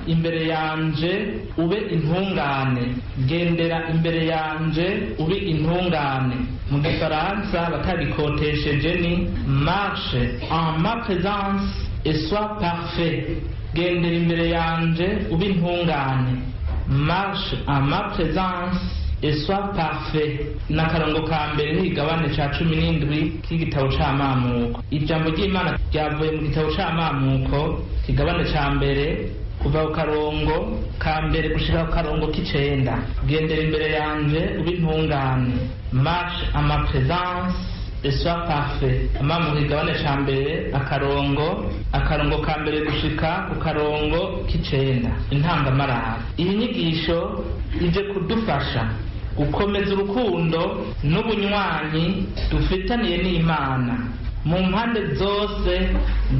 imbere yanje ube intungane, gendera imbere yanje ube intungane. Mu gifaransa batabikotesheje ni marche en ma présence et sois parfait. Gendera imbere yanje ube intungane, marche en ma présence et sois parfait. Nakarongo ka mbere n'igabane ca 17 k'igitabo c'amamuko. Ijambo ry'Imana ryavuye mu gitabo c'amamuko kigabane ca mbere kuva ku karongo ka mbere gushika ku karongo k'icenda. Gendera imbere yanje ube intungane, marche en ma présence et sois parfait. Amamu kigabane ca mbere akarongo ka mbere gushika ku karongo k'icenda. Intangamarara. Iyi nyigisho ije kudufasha gukomeza urukundo n'ubunywanyi dufitaniye n'Imana mu mpande zose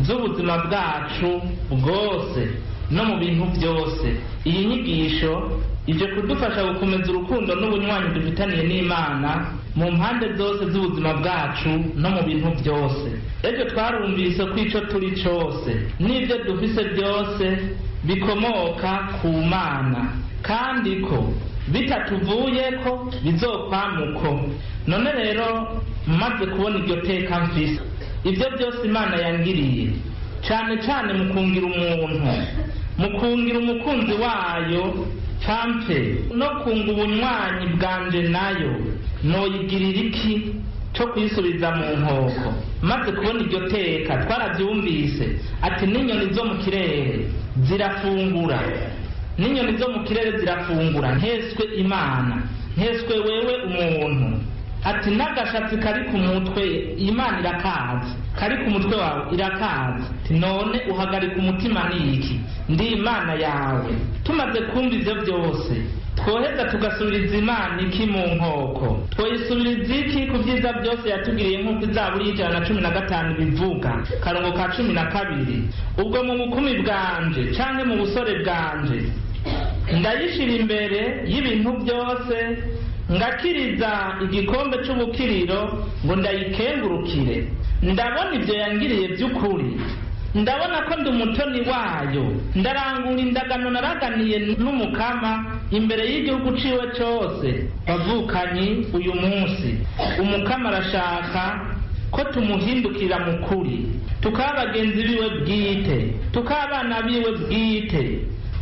z'ubuzima bwacu bwose no mu bintu byose. Iyi nyigisho ije kudufasha gukomeza urukundo n'ubunywanyi dufitaniye n'Imana mu mpande zose z'ubuzima bwacu no mu bintu byose. Ejo twarumvise ko ico turi cose n'ibyo dufise byose bikomoka ku Mana, kandi ko bitatuvuyeko bizokwamuko. None rero maze kubona iryo teka mfise, ibyo byose Imana yangiriye, cane cane mu kungira umuntu, mu kungira umukunzi wayo campe no kunga ubunywanyi bwanje nayo, noyigirira iki co kuyisubiza mu nkoko? Maze kubona iryo teka twaravyumvise ati n'inyoni zo mu kirere zirafungura, n'inyoni zo mu kirere zirafungura, nteswe Imana, nteswe wewe umuntu. Ati n'agashatsi kari ku mutwe Imana irakazi, kari ku mutwe wawe irakazi. None uhagarika umutima niki? Ndi Imana yawe. Tumaze kumva ivyo byose, twoheza tugasubiriza Imana iki mu nkoko? Twoyisubiriza iki ku vyiza byose yatugiriye nk'uko Zaburi 115 bivuga, karongo ka 12. Ubwo mu bukumi bwanje canke mu busore bwanje ndayishira imbere y'ibintu byose, ngakiriza igikombe c'ubukiriro ngo ndayikengurukire. Ndabona ivyo yangiriye by'ukuri, ndabona ko ndi umutoni wayo, ndarangura indagano naraganiye n'umukama imbere y'igihugu ciwe cose. Bavukanyi, uyu munsi umukama arashaka ko tumuhindukira mu kuri, tukaba bagenzi biwe bwite, tukaba abana biwe bwite,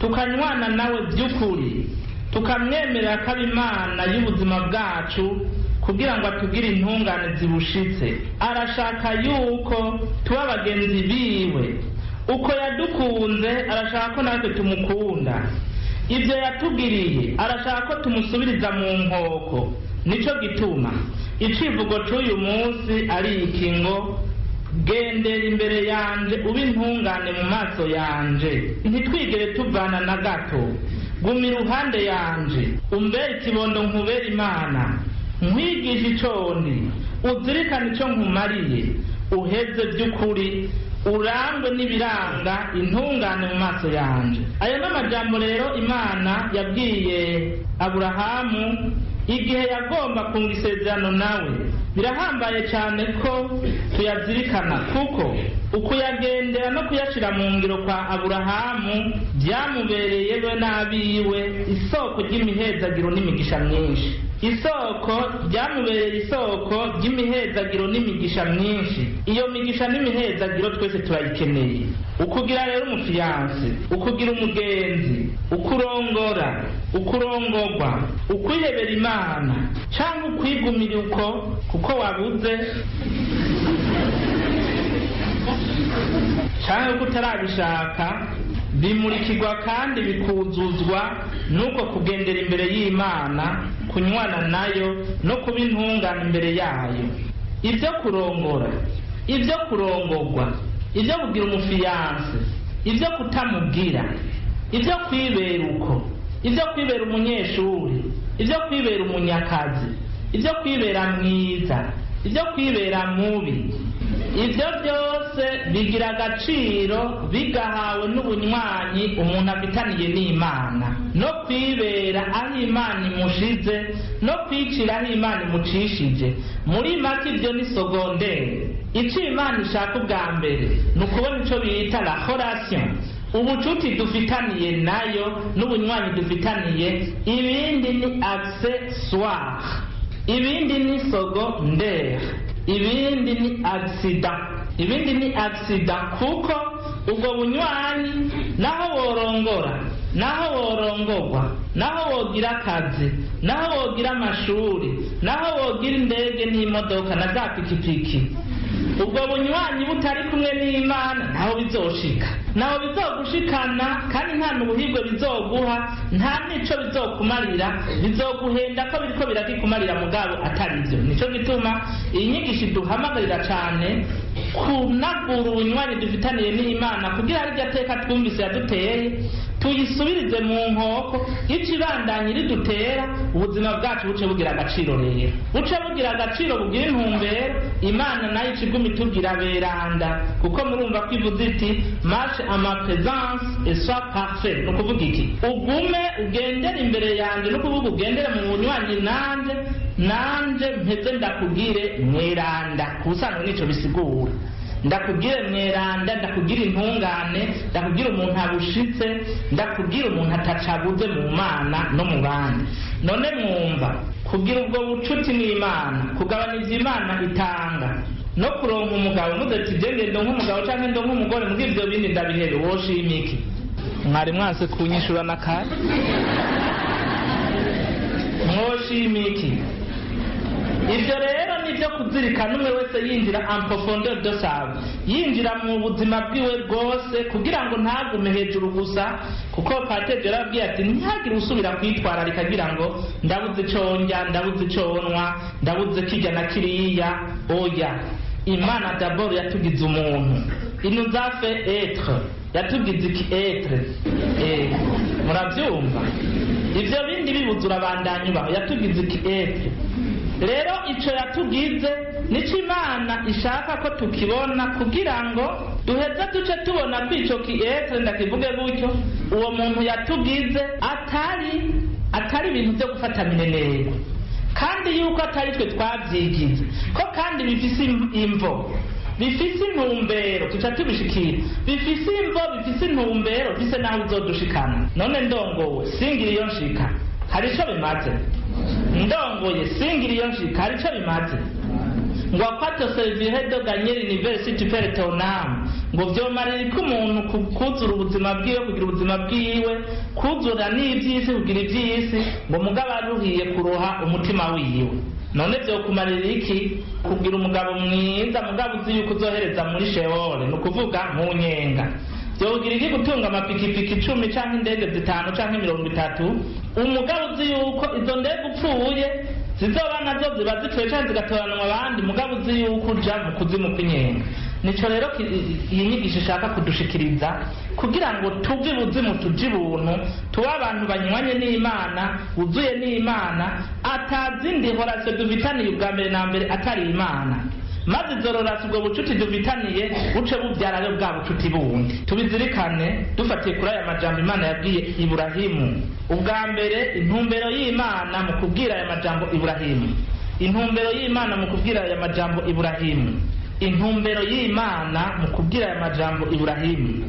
tukanywana nawe by'ukuri, tukamwemerera ko ari Imana y'ubuzima bwacu kugira ngo atugire intungane zibushitse. Arashaka yuko tuba bagenzi biwe, uko yadukunze arashaka ko natwe tumukunda. Ibyo yatugiriye arashaka ko tumusubiriza mu nkoko. Nico gituma icivugo c'uyu munsi ari iki ngo gendera imbere yanje ube intungane mu maso yanje. Ntitwigere tuvana na gato, guma iruhande yanje, umbere ikibondo nkubera Imana, nkwigisha ico ndi, uzirikane ico nkumariye, uheze by'ukuri, urangwe n'ibiranga intungane mu maso yanje. Ayo n'amajambo rero Imana yabwiye Aburahamu igihe yagomba kunga isezerano nawe. Birahambaye cyane ko tuyazirikana, kuko ukuyagendera no kuyashira mu ngiro kwa Aburahamu byamubereye we n'abiwe isoko ry'imihezagiro n'imigisha myinshi. Byamubereye isoko ry'imihezagiro n'imigisha myinshi. Iyo migisha n'imihezagiro twese turayikeneye. Ukugira rero umufiyanse, ukugira umugenzi, ukurongora, ukurongorwa, ukwihebera Imana, cyangwa ukwigumira uko kuko wabuze cyangwa kutarabishaka, bimurikirwa kandi bikuzuzwa nuko kugendera imbere y'Imana, kunywana nayo no kuba intungane imbere yayo. Ibyo kurongora, ibyo kurongorwa, ibyo kugira umufiyanse, ibyo kutamubwira, ibyo kwibera uko, ibyo kwibera umunyeshuri, ibyo kwibera umunyakazi, ibyo kwibera mwiza, ibyo kwibera mubi, ibyo byose bigira agaciro bigahawe n'ubunywanyi umuntu afitaniye n'Imana, no kwibera aho Imana imushize, no kwicira aho Imana imucishije. Muri make ibyo ni sogondere. Icyo Imana ishaka ubwa mbere ni ukubona icyo bita la relation, ubucuti dufitaniye nayo n'ubunywanyi dufitaniye. Ibindi ni accessoire, ibindi ni sogondere, ibindi ni accident, ibindi ni accident. Kuko ubwo bunywanyi naho worongora, naho worongorwa, naho wogira akazi, naho wogira amashuri, naho wogira indege n'imodoka na za pikipiki, ubwo bunywanyi butari kumwe n'Imana naho bizoshika, naho bizogushikana, kandi nta n'ubuhirwe bizoguha, nta nico bizokumarira, bizoguhenda ko biriko birakikumarira mugabo atari byo. Nico gituma iyi nyigisho duhamagarira cyane kunagura ubunywanyi dufitaniye n'Imana, kugira ari gateka twumvise yaduteye tuyisubirize mu nkoko, ikibandanye ridutera ubuzima bwacu buce bugira agaciro. Rero buce bugira agaciro, bugira intumbero. Imana nayo ikiguma itubwira beranda, kuko murumva ko ivuze iti marche à ma présence et sois parfait. No kuvuga iki? Ugume ugendere imbere yanjye, no kuvuga ugendere mu bunywanyi nanje mpeze ndakugire mweranda. Kusanzwe nico bisigura, ndakubwire mweranda, ndakubwire intungane, ndakubwire umuntu abushitse, ndakubwire umuntu atacabuze mu Mana no mu bandi. None mwumva kugira ubwo bucuti n'Imana, kugabana ivyo Imana itanga, no kuronka umugabo mudati jenge ndo nk'umugabo canke ndo nk'umugore, muri ivyo bindi ndabihebe, woshima iki? Mwari mwase kunyishura nakare? Mwoshima iki? Ibyo rero nibyo kuzirikana umwe wese yinjira en profondeur de sa vie, yinjira mu buzima bwiwe bwose, kugira ngo ntagume hejuru gusa. Kuko Patero yarabwiye ati ntihagire usubira kwitwararika agira ngo ndabuze ico ndya, ndabuze ico nywa, ndabuze kirya na kiriya. Oya, Imana d'abord yatugize umuntu, il nous a fait être, yatugize iki être. Murabyumva? Ibyo bindi bibuzura bandanye baho, yatugize iki être. Rero ico yatugize nico Imana ishaka ko tukibona, kugira ngo duheze duce tubona ko ico kiyetre, ndakivuge gutyo, uwo muntu yatugize atari ibintu byo gufata minenero, kandi yuko atari twe twabyigize ko, kandi bifise imvo, bifise intumbero, tuca tubishikira, bifise imvo, bifise intumbero, bifise naho bizodushikana. None ndongowe singira iyo nshika, hari ico bimaze? Ndongoye singira iyo nshika, hari ico bimaze? Ngo akwato servire de gagner l'université per ton âme, ngo vyomarira ko umuntu kuzura ubuzima bwiwe, kugira ubuzima bwiwe, kuzura n'ivyisi, kugira ivyisi, ngo mugabo aruhiye kuroha umutima wiwe. None vyokumarira iki? Kugira umugabo mwiza, mugabo uzi yuko uzohereza muri Sheol, ni ukuvuga mu nyenga. Vyogira iki gutunga amapikipiki 10 canke indege 5 canke 30, umugabo uzi yuko izo ndege upfuye zizoba nazo ziba zipfuye canke zigatoranwa abandi, mugabo uzi yuko uja mu kuzimu kw'inyenga. Nico rero iyi nyigisho ishaka kudushikiriza, kugira ngo tuve buzimu tuje ibuntu, tuba abantu banywanye n'Imana, uzuye n'Imana, atazindi horase dufitaniye ubwa mbere na mbere atari Imana. Maze zororasa ubwo bucuti dufitaniye buce bubyara rero bwa bucuti bundi. Tubizirikane dufatiye kuri aya majambo Imana yabwiye Iburahimu. Ubwa mbere intumbero y'Imana mu kubwira aya majambo Iburahimu, intumbero y'Imana mu kubwira aya majambo Iburahimu, intumbero y'Imana mu kubwira aya majambo Iburahimu,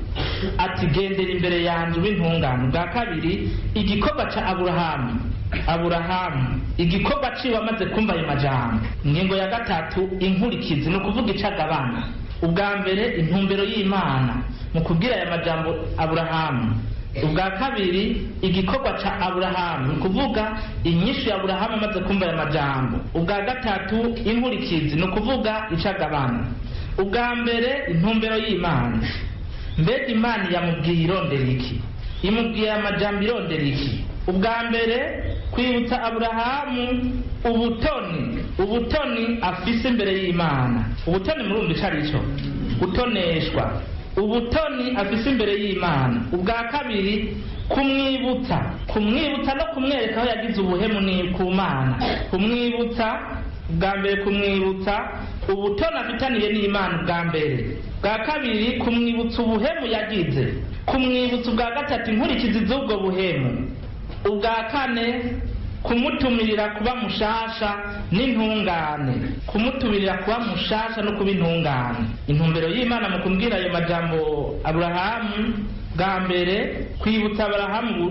ati gendera imbere yanjye w'intungane. Bwa kabiri igikorwa ca Aburahamu, igikorwa ciwe amaze kumva ayo majambo. Ingingo ya gatatu inkurikizi, ni ukuvuga icagabana. Ubwa mbere intumbero y'Imana mu kubwira aya majambo Aburahamu. Ubwa kabiri igikorwa ca Aburahamu, ni ukuvuga inyishu ya Aburahamu amaze kumva aya majambo. Ubwa gatatu inkurikizi, ni ukuvuga icagabana. Ubwa mbere intumbero y'Imana. Mbega Imana yamubwiye irondera iki? Imubwiye amajambo irondera iki? Ubwa mbere kwibutsa Aburahamu ubutoni afise imbere y'Imana. Ubutoni murumva ico arico? Gutoneshwa. ubutoni afise imbere y'Imana. Ubwa kabiri kumwibutsa no kumwereka aho yagize ubuhemu ni ku Mana. Kumwibutsa bwa mbere, kumwibutsa ubutoni afitaniye n'Imana bwa mbere. Bwa kabiri kumwibutsa ubuhemu yagize, kumwibutsa ubwa gatatu inkurikizi z'ubwo buhemu. Ubwa kane kumutumirira kuba mushasha n'intungane, kumutumirira kuba mushasha no kuba intungane. Intumbero y'Imana mu kumbwira ayo majambo Aburahamu, bwa mbere kwibutsa Aburahamu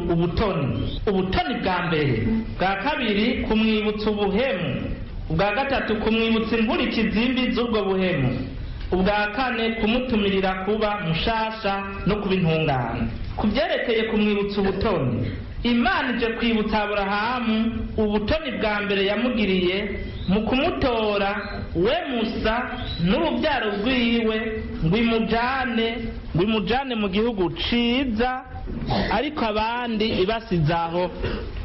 ubutoni bwa mbere. Bwa kabiri kumwibutsa ubuhemu. Ubwa gatatu kumwibutsa inkurikizi mbi z'ubwo buhemu. Ubwa kane kumutumirira kuba mushasha no kuba intungane. Kubyerekeye kumwibutsa ubutoni, Imana ije kwibutsa Aburahamu ubutoni bwa mbere yamugiriye mu kumutora we Musa n'urubyaro rwiwe ngo imujane mu gihugu ciza, ariko abandi ibasizaho,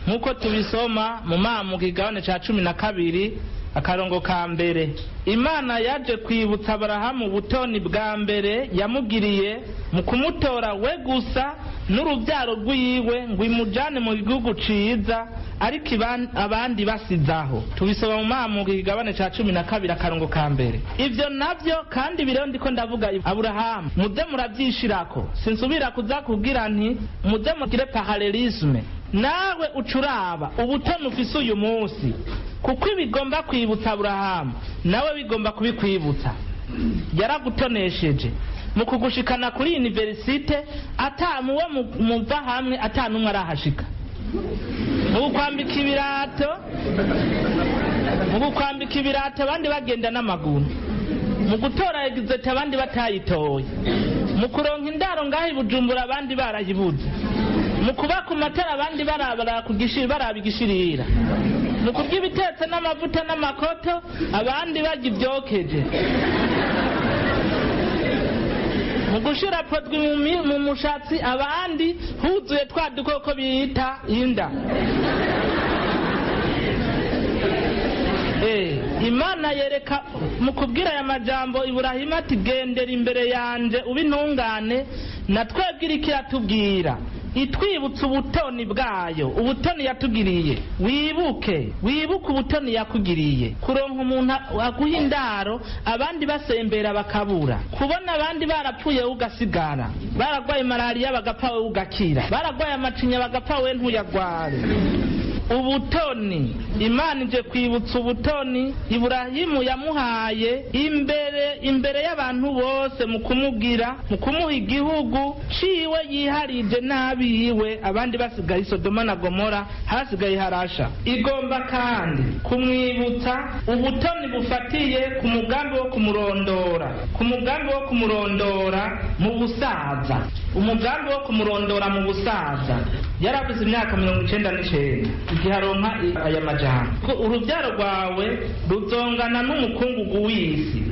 nk'uko tubisoma mu Mamuka igabane ca 12 akarongo ka mbere. Imana yaje kwibutsa Aburahamu ubutoni bwa mbere yamugiriye mu kumutora we gusa n'urubyaro rwiwe ngo imujane mu gihugu ciza, ariko abandi basizaho. Tubisoma mu Mamuka igabane ca 12 akarongo ka mbere. Ivyo navyo kandi bireo ndiko ndavuga Aburahamu muze muravyishirako, sinsubira kuza kugira nti muze mugire parallelisme. Nawe ucuraba ubutoni ufise uyu munsi, kuko ibigomba kwibutsa Aburahamu nawe bigomba kubikwibutsa. Yaragutonesheje mu kugushikana kuri universite, atamuwe muva hamwe atanumwe arahashika. Mu gukwambika ibirato abandi bagenda n'amaguru, mu gutora exete abandi batayitoye, mu kuronka indaro ngaho i Bujumbura abandi barayibuze, mu kuba ku matara abandi baraba igishirira, mu kurya ibitetse n'amavuta n'amakoto abandi barya ibyokeje, mu gushira podwi mu mushatsi abandi huzuye twa dukoko bita inda. Imana yereka mu kubwira aya majambo Iburahima ati gendera imbere yanje ube intungane, na twebwe iriko iratubwira itwibutsa ubutoni bwayo, ubutoni yatugiriye. Wibuke ubutoni yakugiriye, kuronka umuntu aguha indaro abandi basembera bakabura, kubona abandi barapfuye ugasigara, baragwaye malaria bagapfa we ugakira, baragwaye amacinya bagapfa we ntuyagware. Ubutoni, Imana ije kwibutsa ubutoni Iburahimu yamuhaye imbere y'abantu bose, mu kumuha igihugu ciwe yiharije n'abiwe, abandi basigaye Sodoma na Gomora, hasigaye harasha. Igomba kandi kumwibutsa ubutoni bufatiye ku mugambi wo kumurondora mu busaza. Umugambi wo kumurondora mu busaza, yaravuze imyaka 99 igihe aronka aya majambo: urubyaro rwawe ruzongana n'umukungugu w'isi.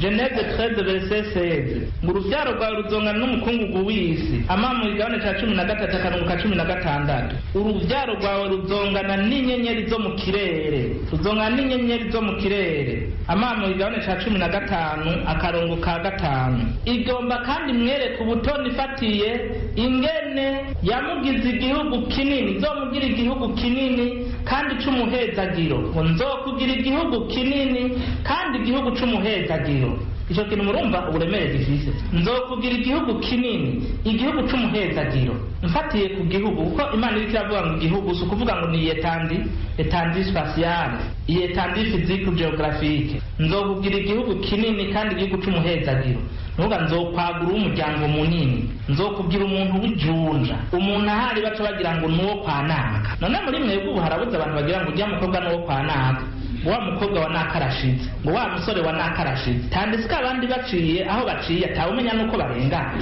Genese 13 verset 16. Ngo urubyaro rwawe ruzongana n'umukungugu w'isi. Amamu igabane ca 13 akarongo ka 16. Urubyaro rwawe ruzongana n'inyenyeri zo mu kirere. Ruzongana n'inyenyeri zo mu kirere. Amamu igabane ca 15 akarongo ka 5. Igomba kandi mwereka ubutoni ifatiye ingene yamugize igihugu kinini, zomugira igihugu kinini kandi c'umuhezagiro. Ngo nzokugira igihugu kinini kandi igihugu c'umuhezagiro. Ico kintu murumva uburemere gifise. Nzokugira igihugu kinini, igihugu c'umuhezagiro. Mfatiye ku gihugu, kuko Imana iriko iravuga ngo igihugu si ukuvuga ngo ni etandi spatiale, etandi physique géographique. Nzokugira igihugu kinini kandi igihugu c'umuhezagiro. Nuga nzokwagura umuryango munini, nzokubwira umuntu w'ijunja, umuntu ahari baca bagira ngo nuwo kwa naka. None muri mwebwe ubu harabuze abantu bagira ngo ujya mukobwa nuwo kwa naka, wa mukobwa wa nakarashitse, ngo wa musore wa nakarashitse. Tandisika abandi baciye aho baciye atawumenya nuko barengana,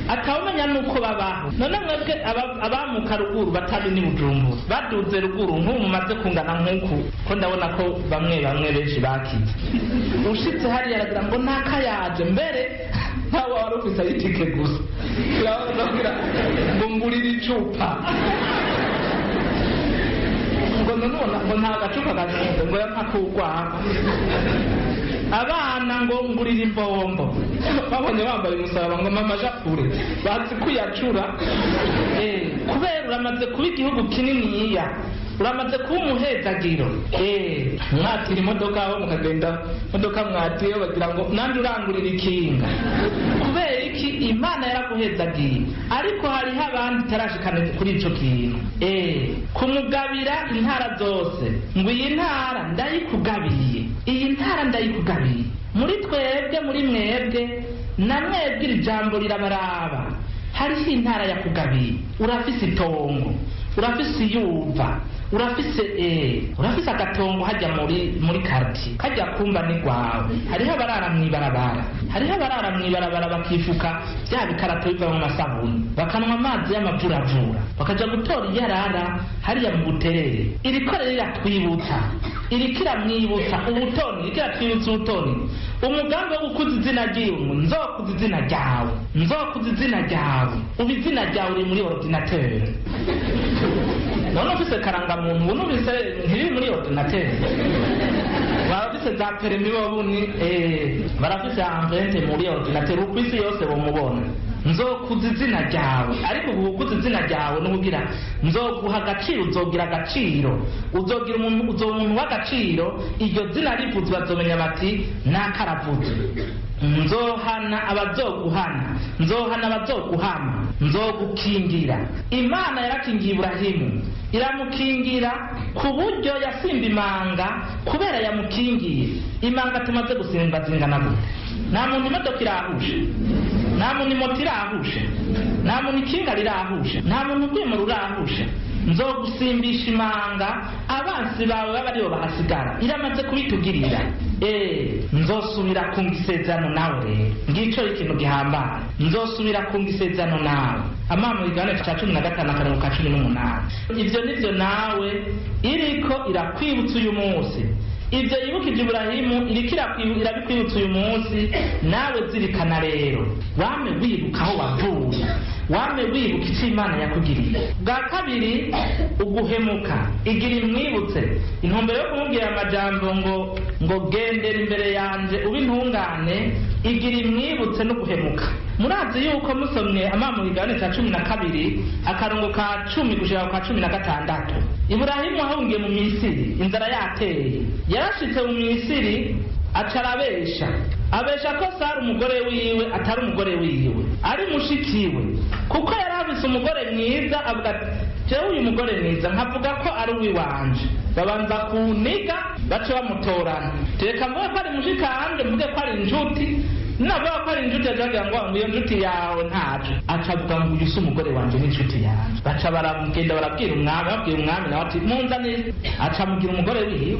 atawumenya nuko babaho. None mwebwe abamuka ruguru batabi ni Bujumbura, baduze ruguru nk'ubu mumaze kungana nk'uku, ko ndabona ko bamwe benshi bakize. Ushitse hariya aragira ngo nakayaje mbere ntawe wari ufise itike gusa, uravuga ngo ngurira icupa, ngo none ngo nta gacupa gafunze ngo yampakugwa. abana ngo ngurira imbombo babonye bambaye umusaraba ngo mama japure bazi kuyacura kubera uramaze kuba igihugu kininiya uramaze kuba umuhezagiro mwatira imodoka aho mukagenda imodoka mwatiye bagira ngo nandi urangurira ikinga kubera iki Imana yaraguhezagiye ariko hariho abandi tarashikana kuri ico kintu kumugabira intara zose ngo iyi ntara ndayikugabiye iyi ntara ndayikugabiye muri twebwe muri mwebwe na mwebwe iri jambo rirabaraba hariho intara yakugabiye urafise itongo urafise iyuva urafise agatongo hajya muri quartier kajya kumba ni gwawe hariho abarara mw'ibarabara bakifuka bya bikarato biva mu masabuni bakanwa amazi y'amavuravura bakaja gutora iyarara hariya mu buterere irikorere riratwibutsa irikiramwibutsa ubutoni irikiratwibutsa ubutoni umugambi wo gukuza izina ry'iwe nzokuza izina ryawe ubu izina ryawe uri muri ordinateur none ufise karangamuntu ubu nubise ntiri muri ordinateur barafise za perimi bobuni barafise empreinte muri ordinateur uko isi yose bomubona nzokuza izina ryawe ariko gukuza izina ryawe n'ubugira nzoguha agaciro uzogira agaciro uzogira umuntu w'agaciro iryo zina rivuzwe bazomenya bati nakaravuze nzohana abazoguhana nzogukingira Imana yarakingiye Iburahimu iramukingira ku buryo yasimba imanga kubera yamukingiye imanga tumaze gusimba zingana gute nta muntu imodoka irahusha nta muntu moto irahusha nta muntu ikinga rirahusha nta muntu urwimura urahusha nzogusimbisha imanga abansi bawe baba aribo bahasigara iramaze kubitugirira nzosubira kunga isezerano nawe rero ngico ikintu gihambaye nzosubira kunga isezerano nawe Amamo igane cha 15 akarongo ka 18 ivyo nivyo nawe iriko irakwibutsa uyu munsi ibyo yibukije Iburahimu irabikwibutsa uyu munsi nawe zirikana rero wame wibuka aho wavuye wame wibuka icyo Imana yakugiriye bwa kabiri uguhemuka igira imwibutse intumbero yo kumubwira amajambo ngo gendera imbere yanje ubintungane igira imwibutse no guhemuka murazi yuko musomye Amamo igane cha 12 akarongo ka 10 gushika ka 16 Iburahimu ahungiye mu Misiri inzara yateye yarashitse mu Misiri acarabesha ko Sara umugore wiwe atari umugore wiwe ari mushikiwe kuko yarabise umugore mwiza avuga ati jewe uyu mugore mwiza nkavuga ko ari uwiwanje babanza kuniga bace bamutorana reka mvuge ko ari mushikanje mvuge ko ari inshuti navuga ko ari inshuti yajagira ngo iyo inshuti yawe ntaje acavuga ngo uyu si umugore wanje n'inshuti yanje baca baragenda babwira umwami nawe ati munzanire aca mugira umugore wiwe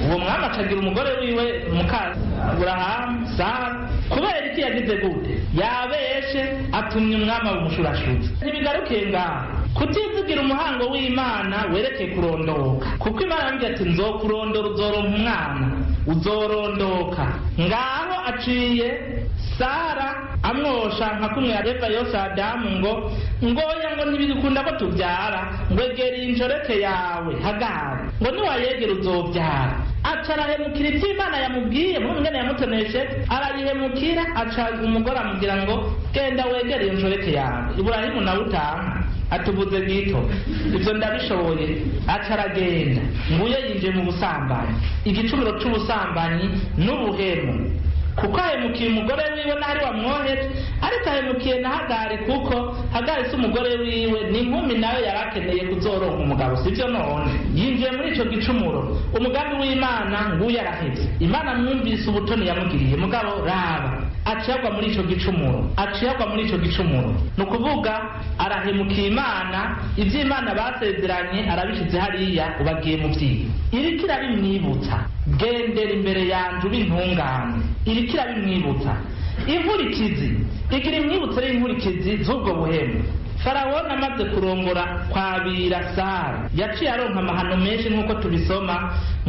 uwo mwami acagira umugore wiwe mukazi Aburahamu Sara kubera iki yagize gute yabeshe atumye umwami abumushurashutse ntibigarukiye ngaho kutivugira umuhango w'Imana werekeye kurondoka kuko Imana yambwiye ati nzokurondora uzoronka umwana uzorondoka ngaho aciye Sara amwosha nka kumwe yareva yose Adamu ngoya ngo ntibikunda ko tubyara ngo egera injoreke yawe Hagari ngo niwayegera uzobyara acarahemukira ivyo Imana yamubwiye mu ngene yamutoneshe arayihemukira aca umugore amubwira ngo genda wegere iyo njoreke yawe Iburahimu nawe utanga atubuze gito ivyo ndabishoboye acaragenda nguye yinjiye mu busambanyi igicumuro c'ubusambanyi n'ubuhemu kuko ahemukiye umugore wiwe nari wamwoheje ariko ahemukiye na Hagari kuko Hagari si umugore wiwe ni inkumi nawe yarakeneye kuzoronka umugabo sivyo none yinjiye muri ico gicumuro umugambi w'Imana nguye araheze Imana mwumvise ubutoni yamugiriye mugabo raba aciyagwa muri ico gicumuro nukuvuga arahemukiye Imana ivyo Imana basezeranye arabishize hariya ubagiye mu vyiwe irikira bimwibutsa gendera imbere yanje ubintungane irikira bimwibutsa inkurikizi igira imwibutsa y'inkurikizi z'ubwo buhemu Farawoni amaze kurongora kwabira Sara yaciye aronka amahano menshi nk'uko tubisoma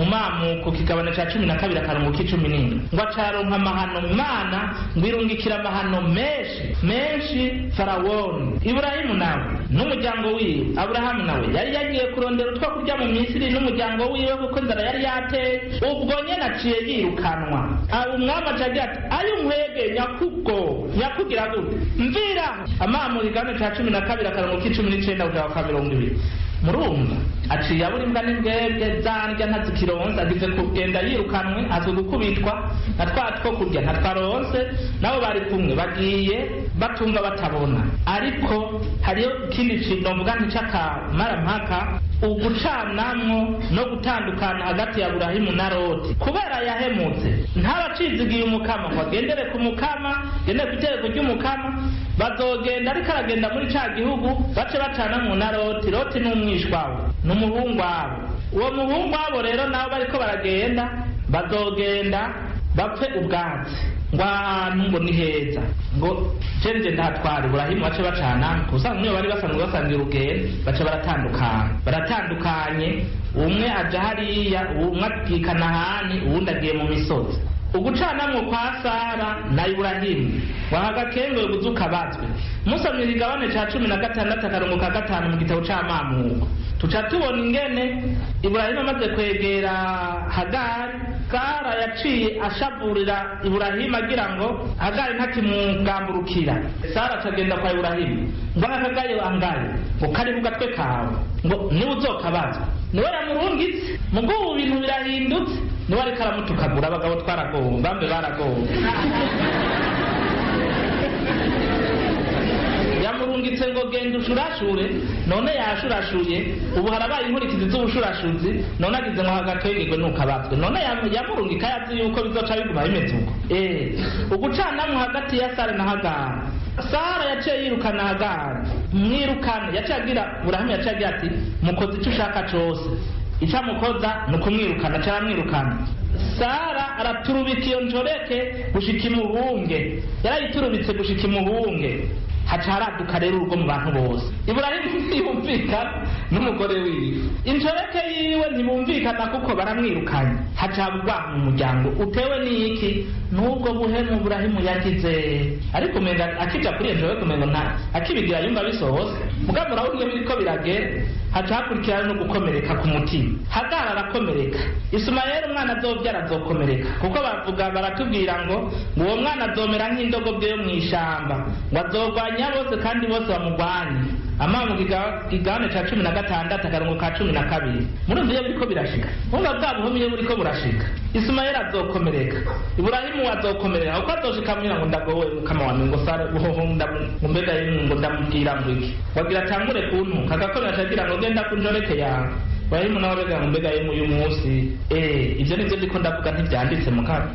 mu mamuko kigabane ca 12 akarongo k'17 ngo acaronka amahano Imana ngo irungikira amahano menshi Farawoni. Iburahimu nawe n'umuryango wiwe, Aburahamu nawe yari yagiye kurondera utwo kurya mu Misiri n'umuryango wiwe kuko inzara yari yateye. Ubwo nyene aciye yirukanwa. Umwami acagira ati ayo nkwege nyakugira gute mvira amamu kigabane ca 12 akarongo k'19 uja wa 20. Murumva aciye abura imbwa n'ibwebwe zandya ntazikironse, agize kugenda yirukanwe, azwi gukubitwa na two kurya ntatwaronse. nabo bari kumwe bagiye batumva batabona. Ariko hariyo ikindi kintu mvuga ntic'akamarampaka, ugucanamwo no gutandukana hagati ya Aburahimu na Loti. Kubera yahemutse ntabacizigiye umukama ngo agendere ku mukama, gendere ku itegeko ry'umukama, bazogenda ariko aragenda muri ca gihugu bace bacanamwo na Loti. Loti n'umwishwawe n'umuhungu wabo. Uwo muhungu wabo rero nabo bariko baragenda, bazogenda bapfe ubwatsi ngo ahantu ngo ni heza, ngo cenje ndatwara Iburahimu bace bacana kusanga niyo bari basanzwe basangiye urugendo, bace baratandukanye. Umwe aja hariya, umwe agiye Kanahani, uwundi agiye mu misozi. Ugucanamwo kwa Sara na Iburahimu wahaga kengo guzuka bazwe. Musomye igabane ca 16 akarongo ka 5 mu gitabo c'amamuko, tuca tubona ingene Iburahimu amaze kwegera Hagari, Sara yaciye ashavurira Iburahimu agira ngo Hagari ntakimugamburukira. Sara acagenda kwa Iburahimu ngo Hagari angaye ngo kari ku gatwe kawe, ngo niwe uzokabazwa, niwe yamurungitse. Mugo ubu bintu birahindutse, niwe ariko aramutukagura. Abagabo twaragowe, bambe baragowe. Yamurungitse ngo genda ushurashure, none yashurashuye. Ubu harabaye inkurikizi z'ubushurashuzi, none agize ngo hagakwegegwe nukabazwe. None yamurungika yazi yuko bizoca biguma bimeze uko. Ugucanamwo hagati ya Sara na Hagari. Sara yaciye yirukana Hagari, mwirukane. Yaciye agira Iburahimu yaciye agira ati mukoze ico ushaka cose, icamukoza nukumwirukana. Caramwirukana. Sara araturubika iyo njoreke gushika imuhunge, yarayiturubitse gushika imuhunge. Haca haraduka rero urugo mu bantu bose. Iburahimu ntiyumvikana n'umugore wiwe, injoreke yiwe ntibumvikana kuko baramwirukanye. Haca habugwa mu muryango utewe n'iki n'ubwo buhemu Iburahimu yagize. Ariko umenga akija kuri iyo njoreke umenga nta akibigira yumva bisohose. Muga murabona biriko biragera, haca hakurikirana no gukomereka ku mutima. Hagari arakomereka, Ismaeli umwana azovyara azokomereka, kuko bavuga baratubwira ngo uwo mwana azomera nk'indogobwe yo mw'ishamba, ngo azogwanya bose kandi bose bamugwanye. Amamu kigabane ca 16 akarongo ka 12. Murumva iyo biriko birashika, mumva bwa buhumi iyo buriko burashika, Ismaeli azokomereka, Iburahimu azokomereka, uko azoshika mwira ngo ndagowe mukama wa ngo Sara buhonda mbega yimwe ngo ndamubwira ngo iki, wagira tangure kuntu kagakomera cagira ngo genda kunjoreke yawe. Iburahimu nawe bega mbega yimwe uyu munsi. Ivyo nivyo ndiko ndavuga ntivyanditse mukama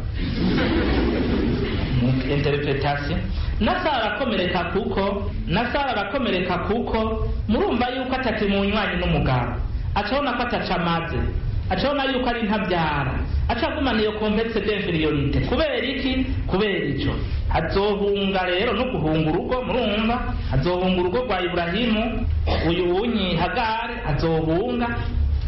interpretation. Na Sara arakomereka kuko murumva yuko atati mu nywanyi n'umugabo, acabona ko atacamaze, acabona yuko ari ntabyara, acagumana iyo complexe d'inferiorité. Kubera iki? Kubera ico azohunga rero no guhunga urugo. Murumva azohunga urugo rwa Iburahimu, uyu wunyi Hagari azohunga.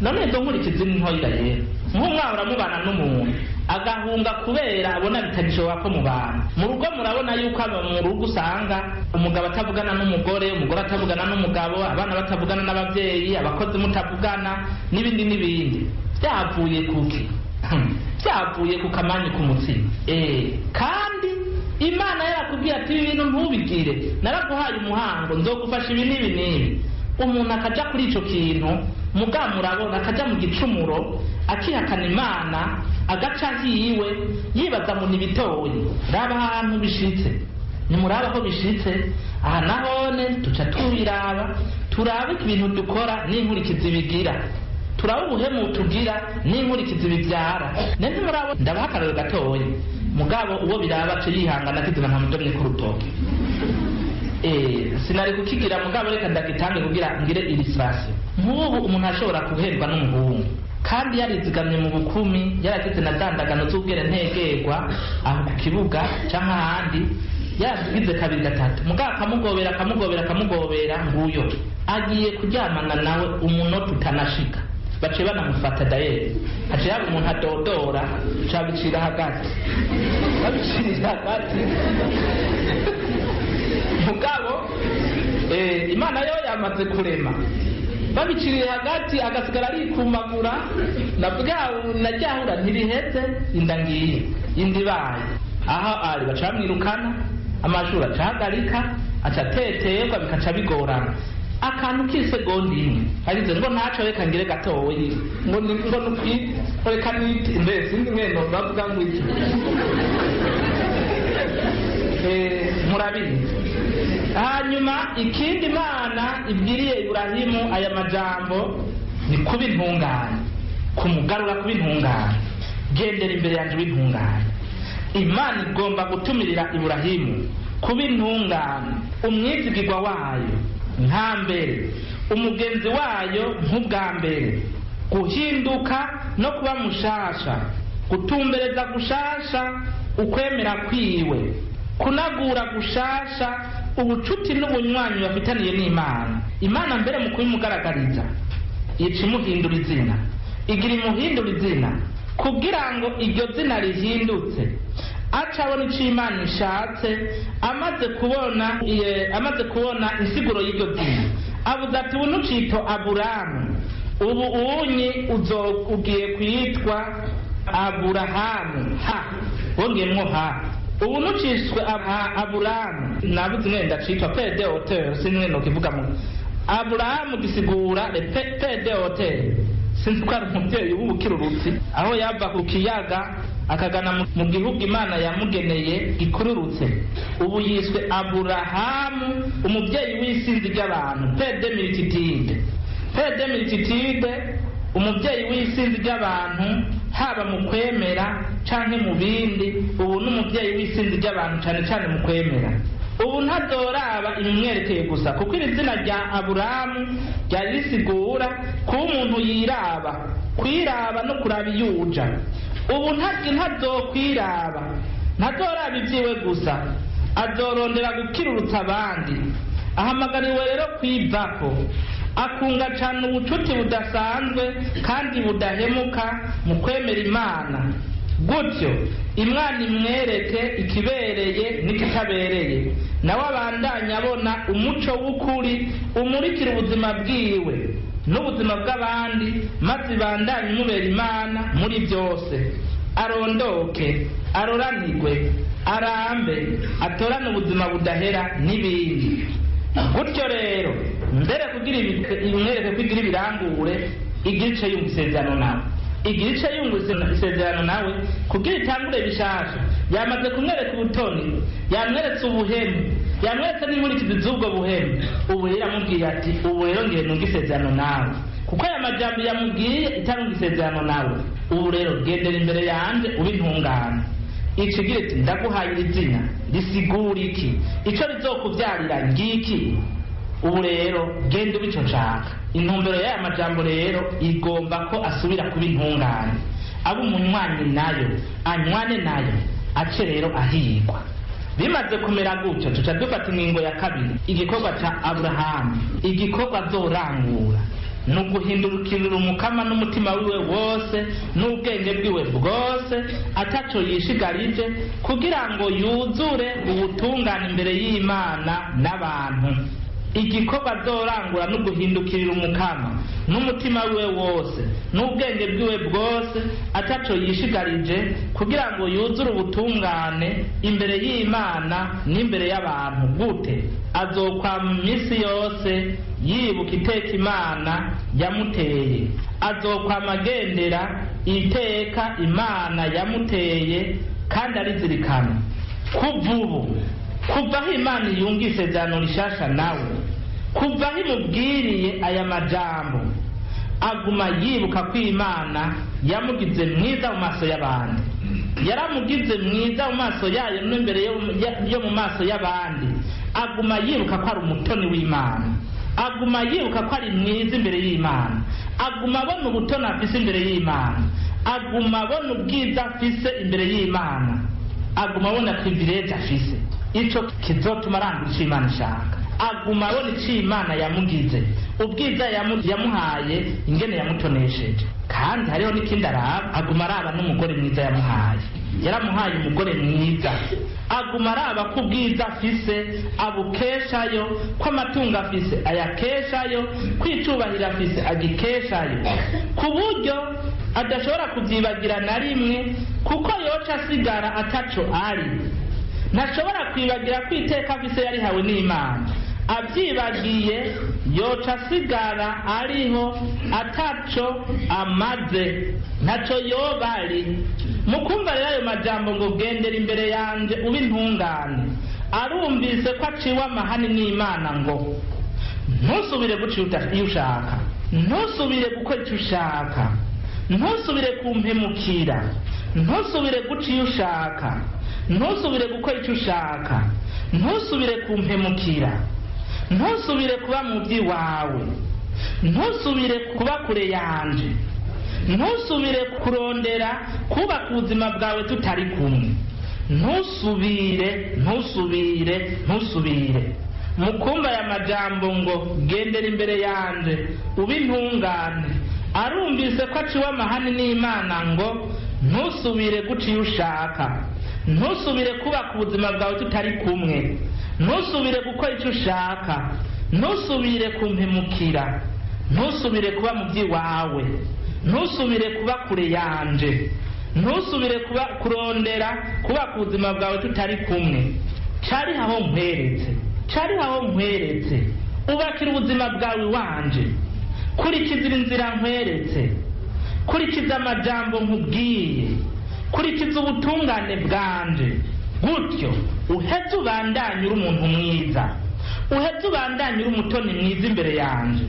None izo nkurikizi ni ntoya rero. Nk'umwana uramubana n'umuntu agahunga kubera abona bitagishoboka ko mubana mu rugo. Murabona yuko mu rugo usanga umugabo atavugana n'umugore, umugore atavugana n'umugabo, abana batavugana n'abavyeyi, abakozi mutavugana n'ibindi. Byavuye kuki? Byavuye ku kamanyi k'umutsima. Kandi Imana yarakubwiye ati ibi bintu ntubigire, naraguhaye umuhango, nzogufasha ibi n'ibi. Umuntu akaja kuri ico kintu, muga murabona akaja mu gicumuro, akihakana Imana, agaca hiwe yibaza mu nibitoyi. Raba ahantu bishitse, nimuraba ko bishitse aha nahone tuca tubiraba, turabe ibintu dukora n'inkurikizi bigira, turabe ubuhemu tugira n'inkurikizi bibyara. Nende murabo ndabahakararo gatoyi, mugabo uwo biraba cyo yihangana kizana nta mudomye ku rutoke. Sinari kukigira mugabo reka ndagitange kugira ngire illustration. Nk'ubu umuntu ashobora kuhendwa n'umuhungu kandi yarizigamye mu bukumi, yaragize na dandagano z'ubwere ntegerwa aho ku kibuga canke ahandi, yagize 2-3 mugabo akamugobera nguyo agiye kuryamana nawe umunota utanashika. baciye banamufata dayeri haciye hari umuntu adodora cabicira hagati babicirira hagati mugabo Imana yo yamaze kurema babiciriye hagati agasigara arikumagura naryahura ntiriheze inda ngiye indi baye aho ari bacamwirukana amashuri acahagarika acateterwa bikaca bigorana akantu k'isegonda imwe arize ngo ntaco reka ngire gatoyi ngo nuki reka niti mbese ndi mweno bavuga ngo iki murabizi. Hanyuma ikindi Imana ibwiriye Iburahimu aya majambo ni kuba intungane, kumugarura kuba intungane, gendera imbere yanje w'intungane. Imana igomba gutumirira Iburahimu kuba intungane, umwizigirwa wayo nka mbere, umugenzi wayo nk'ubwa mbere, guhinduka no kuba mushasha, gutumbereza gushasha ukwemera kwiwe, kunagura gushasha ubucuti n'ubunywanyi bafitaniye n'Imana. Imana mbere mu kubimugaragariza yica imuhindura izina, igira imuhindura izina kugira ngo iryo zina rihindutse aca abona icyo Imana ishatse. Amaze kubona insiguro y'iryo zina avuze ati ubu ntucito Aburamu, ubu unyi ugiye kwitwa Aburahamu, wongeyemwo ubu nucishwe Aburamu, nabuze mwenda citwa pede hotel, sinwe no kivuga mu Aburamu gisigura pede hotel, sinzi ko ari umuvyeyi w'ubukirurutsi, aho yava ku kiyaga akagana mu gihugu Imana yamugeneye gikururutse. Ubu yiswe Aburahamu, umuvyeyi w'isinzi ry'abantu, pede milititude, umuvyeyi w'isinzi ry'abantu, haba mu kwemera canke mu bindi. Ubu n'umuvyeyi w'isinzi ry'abantu cane cane mu kwemera. Ubu ntazoraba imumwerekeye gusa, kuko iri zina rya Aburamu ryari risigura kuba umuntu yiraba, kwiraba no kuraba iyuja. Ubu ntazokwiraba, ntazoraba ivyiwe gusa, azorondera gukirurutsa abandi. Ahamagariwe rero kwivako, akunga cane ubucuti budasanzwe kandi budahemuka mu kwemera Imana, gutyo Imana imwereke ikibereye n'ikitabereye, nawe abandanya abona umuco w'ukuri umurikira ubuzima bwiwe n'ubuzima bw'abandi, maze ibandanye imubera Imana muri byose. Arondoke, aroranirwe, arambe, atorane ubuzima budahera n'ibindi. Gutyo rero mbere kugira imwereke ko igira ibirangure, igice yumva isezerano nawe, igice yumva isezerano nawe kugira itangure bishasha. Yamaze kumwereka ubutoni, yamweretse ubuhemu, yamweretse n'inkurikizi z'ubwo buhemu. Ubu rero amubwiye ati ubu rero ngiye nunga isezerano nawe, kuko aya majambo yamubwiye itanunga isezerano nawe. Ubu rero gendera imbere yanje ube intungane. Ikigira iti ndaguhaye iri zina risigura iki, ico rizokuvyarira ngiki. Ubu rero genda ubico nshaka. Intumbero y'aya majambo rero igomba ko asubira kuba intungane, abo umunywanyi nayo anywane nayo, ace rero ahigwa. Bimaze kumera gutyo tuca dufata ingingo ya kabiri, igikorwa ca Aburahamu, igikorwa azorangura ni uguhindurukirira Umukama n'umutima wiwe wose n'ubwenge bwiwe bwose, ataco yishigarije, kugira ngo yuzure ubutungane imbere y'Imana n'abantu. Igikorwa azorangura no guhindukirira Umukama n'umutima wiwe wose n'ubwenge bwiwe bwose, ataco yishigarije, kugira ngo yuzure ubutungane imbere y'Imana n'imbere y'abantu. Gute? Azokwama iminsi yose yibuka iteka Imana yamuteye, azokwama agendera iteka Imana yamuteye kandi arizirikana. Kuva ubu, kuva aho Imana yunga isezerano rishasha nawe, kuva aho imubwiriye aya majambo, aguma yibuka ko Imana yamugize mwiza mu maso y'abandi, yaramugize mwiza mu maso yayo n'imbere yo mu maso y'abandi. Aguma yibuka ko ari umutoni w'Imana, aguma yibuka ko ari mwiza imbere y'Imana, aguma abona ubutoni afise imbere y'Imana, aguma abona ubwiza afise imbere y'Imana, aguma abona privilege afise. Ico kizotuma arangura ico Imana ishaka. aguma abona icyo Imana yamugize, ubwiza yamuhaye, ingene yamutonesheje. Kandi hariho n'ikindi araba, aguma araba n'umugore mwiza yamuhaye. Yaramuhaye umugore mwiza, aguma araba ko ubwiza afise abukeshayo, ko amatungo afise ayakeshayo, ko icubahiro afise agikeshayo, ku buryo adashobora kubyibagira na rimwe, kuko yoca asigara ataco ari. Ntashobora kwibagira ko iteka afise yarihawe n'Imana. Abyibagiye yoca asigara ariho ataco amaze, ntaco yoba ari. Mukumva rero ayo majambo ngo gendera imbere yanje ube intungane, arumvise ko aciwe amahani n'Imana ngo ntusubire guca iyo ushaka, ntusubire gukora icyo ushaka, ntusubire kumpemukira, ntusubire guca iyo ushaka, ntusubire gukora icyo ushaka, ntusubire kumpemukira, ntusubire kuba mu by'iwawe, ntusubire kuba kure yanje, ntusubire kurondera kubaka ubuzima bwawe tutari kumwe, ntusubire. Mukumva aya majambo ngo gendera imbere yanje ube intungane, arumvise ko aciwe amahani n'Imana ngo ntusubire guca iyo ushaka, ntusubire kubaka ubuzima bwawe tutari kumwe, ntusubire gukora icyo ushaka, ntusubire kumpemukira, ntusubire kuba mu by'iwawe, ntusubire kuba kure yanje, ntusubire kuba kurondera kubaka ubuzima bwawe tutari kumwe. Cari aho nkweretse, ubakira ubuzima bwawe wanje, kurikizira inzira nkweretse, kurikiza amajambo nkubwiye, kurikiza ubutungane bwanje, gutyo uheze ubandanye uri umuntu mwiza, uheze ubandanye uri umutoni mwiza imbere yanje,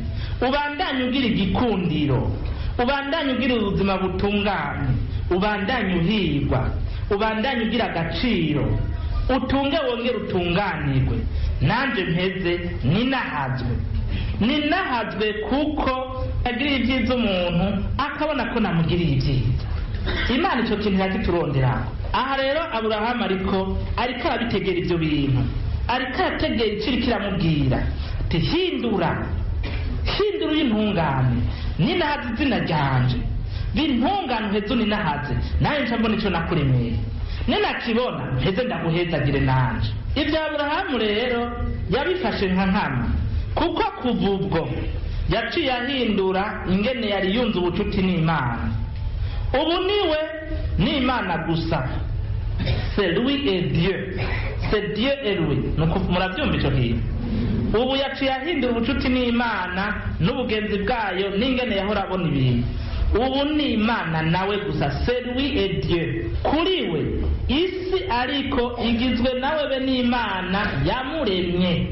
ubandanye ugira igikundiro, ubandanye ugira ubuzima butunganye, ubandanye uhirwa, ubandanye ugira agaciro, utunge wongere utunganirwe. Nanje mpeze ninahazwe kuko agiriye ibyiza umuntu akabona ko namugiriye ibyiza. Imana icyo kintu yakituronderako. Aha rero Aburahamu ariko arabitegera ibyo bintu, ariko arategera icyo kiramubwira ati hindura uy'intungane, ninahaze izina ryanje, bintungane uheze uninahaze, nawe nca mbona icyo nakuremeye, ninakibona mpeze ndaguhezagire nanje. Ibyo Aburahamu rero yabifashe nka nkama, kuko kuva ubwo yaciye ahindura ingene yari yunze ubucuti n'Imana. Ubu niwe n'Imana gusa, c'est lui et Dieu, c'est Dieu et lui. Murabyumva icyo kintu? Ubu yaciye ahindura ubucuti n'Imana n'ubugenzi bwayo n'ingene yahora abona ibintu. Ubu ni Imana nawe gusa, c'est lui et Dieu. Kuri we isi ariko igizwe nawe be n'Imana yamuremye,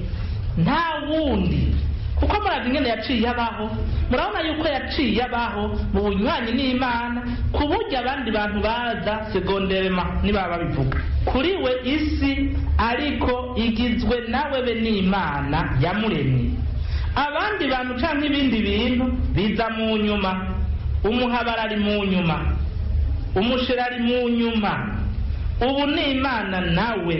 nta wundi. Kuko murazi ingene yaciye abaho, murabona yuko yaciye abaho mu bunywanyi n'Imana, ku buryo abandi bantu baza segonderema niba babivuga. Kuri we isi ariko igizwe nawe be n'Imana yamuremye, abandi bantu canke ibindi bintu biza mu nyuma. Umuhabara ari mu nyuma, umushera ari mu nyuma. Ubu ni Imana nawe,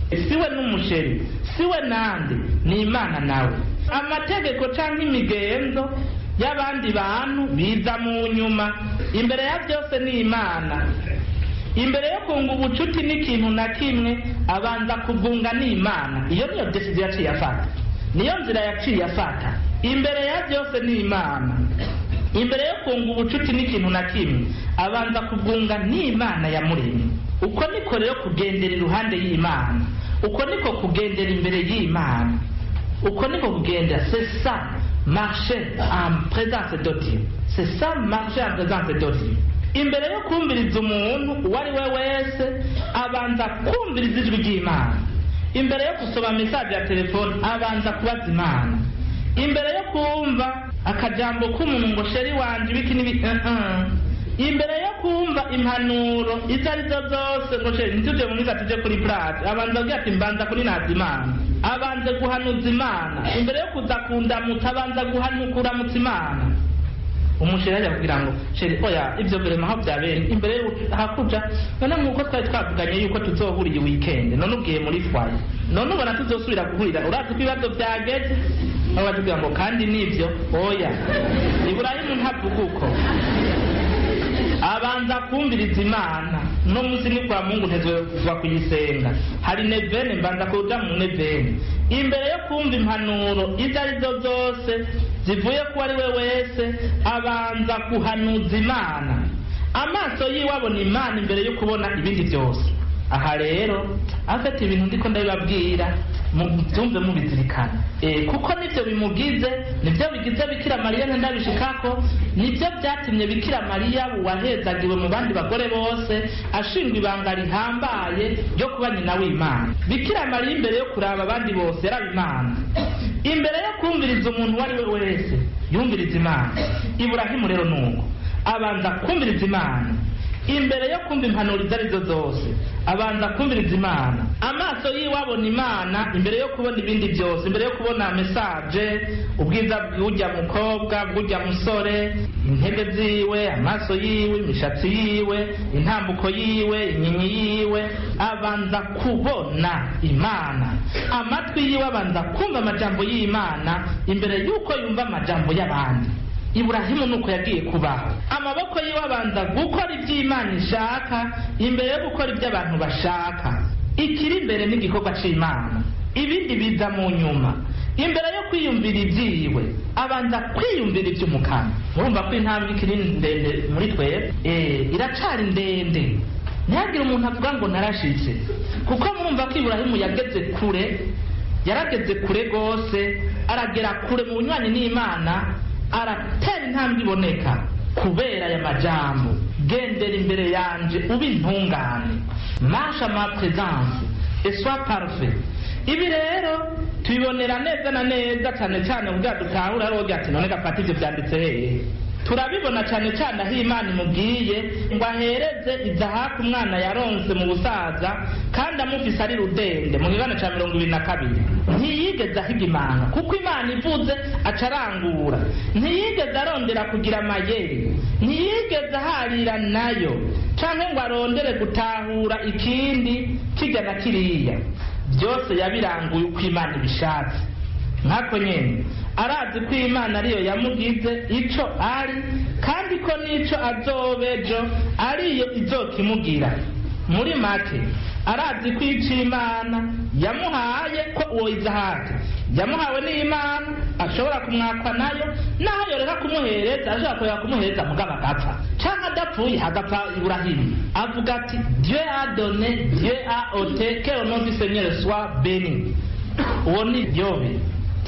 siwe n'umusheri, siwe nande, ni Imana nawe. Amategeko canke imigenzo y'abandi bantu biza mu nyuma, imbere ya byose ni Imana. Imbere yo kunga ubucuti n'ikintu na kimwe abanza kuvunga n'Imana. Iyo niyo decision yaciye afata, niyo nzira yaciye afata. Imbere ya byose ni Imana. Imbere yo kunga ubucuti n'ikintu na kimwe abanza kuvunga n'Imana yamuremye. Uko niko rero kugendera iruhande y'Imana, uko niko kugendera imbere y'Imana, uko niko kugendera. C'est ça, marcher en présence de Dieu. C'est ça, marcher en présence de Dieu. Imbere yo kumviriza umuntu uwo ari we wese abanza kumviriza ijwi ry'Imana. Imbere yo gusoma message ya telefone abanza kubaza Imana. Imbere yo kumva akajambo k'umuntu ngo sheri wanje ibiki n'ibi, imbere yo kumva impanuro izo ari zo zose ngo sheri ntituje mu misa tuje kuri plate, abanza agira ati mbanza kuri naza Imana, abanze guhanuza Imana. Imbere yo kuza kundamutsa abanza kuramutsa Imana. umushira ajya kugira ngo sheri oya ibyo mbere maho byabere imbere hakuja none nkuko twari twavuganye yuko tuzohura iyi weekend none ubwiye muri fwaye none ubona tuzosubira guhurira urazi ko ibibazo byageze aho bavuga ngo kandi nibyo oya Ibrahimu ntavuga uko abanza kumviriza Imana no muzi ni kwa Mungu ntezwe kuva kuyisenga hari nevene mbanza kuja mu nevene imbere yo kumva impanuro izo arizo zose zivuye ku ari we wese abanza kuhanuza Imana amaso yiwe abona Imana imbere yo kubona ibindi byose aha rero afite ibintu ndiko ndabibabwira mubyumve mubizirikana kuko nivyo bimugize nivyo bigize Bikira Mariya ndabishikako nivyo byatumye Bikira Mariya wahezagiwe mu bandi bagore bose ashingwa ibanga rihambaye ryo kuba nyina w'Imana Bikira Mariya imbere yo kuraba abandi bose yaraba Imana imbere yo kumviriza umuntu uwo ari we wese yumviriza Imana Ibrahimu rero nuko abanza kumviriza Imana imbere yo kumva impanuro izo arizo zose abanza kumviriza Imana amaso yiwe abona Imana imbere yo kubona ibindi byose imbere yo kubona message ubwiza bw'ujya mukobwa bw'ujya musore intebe ziwe amaso yiwe imishatsi yiwe intambuko yiwe inkinyi yiwe abanza kubona Imana amatwi yiwe abanza kumva amajambo y'Imana imbere yuko yumva amajambo y'abandi Ibrahimu nuko yagiye kubaho amaboko yiwe abanza gukora iby'Imana ishaka imbere yo gukora ibyo abantu bashaka ikiri imbere n'igikorwa cy'Imana ibindi biza mu nyuma imbere yo kwiyumvira ibyiwe abanza kwiyumvira iby'umukama murumva ko intambwe ikiri ndende muri twebwe iracari ndende ntihagire umuntu avuga ngo narashitse kuko murumva ko Ibrahimu yageze kure yarageze kure rwose aragera kure mu bunywanyi n'Imana aratera intambwe iboneka kubera aya majambo gendera imbere yanje ube intungane marche à ma présence et sois parfait ibi rero tubibonera neza na neza cyane cyane ubwa dutahura roga ati none gafata ibyo byanditse hehe turabibona cyane cyane aho Imana imubwiye ngo ahereze Izahaka umwana yaronse mu busaza kandi amufise ari rudende mu kigana ca 22 ntiyigeze ahiga Imana kuko Imana ivuze acarangura ntiyigeze arondera kugira amayeri ntiyigeze aharira nayo canke ngo arondere gutahura ikindi kijya na kiriya byose yabiranguye uko Imana ibishatse nkako nyene arazi ko Imana ariyo yamugize ico ari kandi ko nico azobejo ariyo izokimugira muri make arazi ko ico Imana yamuhaye ko uwo Izahaka yamuhawe n'Imana ashobora kumwakwa nayo naho yoreka kumuhereza ashobora kumuhereza mugaba agapfa canke adapfuye hagapfa Ibrahimu avuga ati Dieu a donné Dieu a ôté que le nom du Seigneur soit béni uwo ni Yobe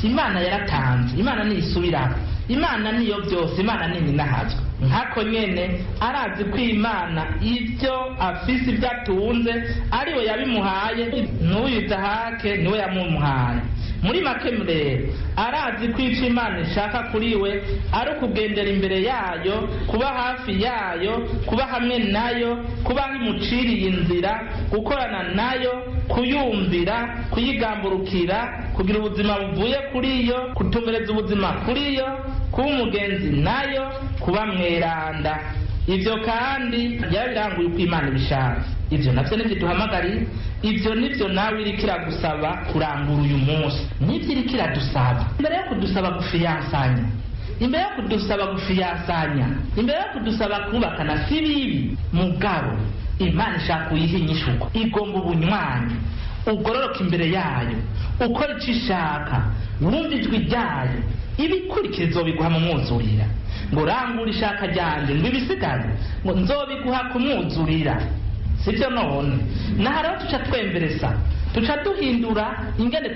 Imana yaratanze Imana niyisubira Imana niyo byose Imana nini nahazwe nkako nyene arazi ko Imana ibyo afise ibyo atunze ariwe yabimuhaye n'uyu Izahake niwe yamumuhaye muri make rero arazi ko ico Imana ishaka kuri we ari ukugendera imbere yayo kuba hafi yayo kuba hamwe nayo kuba imuciriye inzira gukorana nayo kuyumvira kuyigamburukira kugira ubuzima buvuye kuri yo kutumbereza ubuzima kuri yo kuba umugenzi nayo kuba mweranda ivyo kandi yabiranguye uko Imana ibishaka ivyo navyo nivyo duhamagariye ivyo nivyo nawe iriko iragusaba kurangura uyu munsi nivyo iriko iradusaba imbere yo kudusaba gufiyansanya imbere yo kudusaba gufiyansanya imbere yo kudusaba kubakana si bibi mugabo Imana ishaka kuyiha inyishuko igomba ubunywanyi ugororoka imbere yayo ukora ico ishaka wumva ijwi ryayo ibikurikirizo biguha mu mwuzurira ngo rangura ishaka ryanje ngo ibisigaye ngo nzobiguha kumwuzurira sivyo none naho rero tuca twemberesa tuca duhindura ingene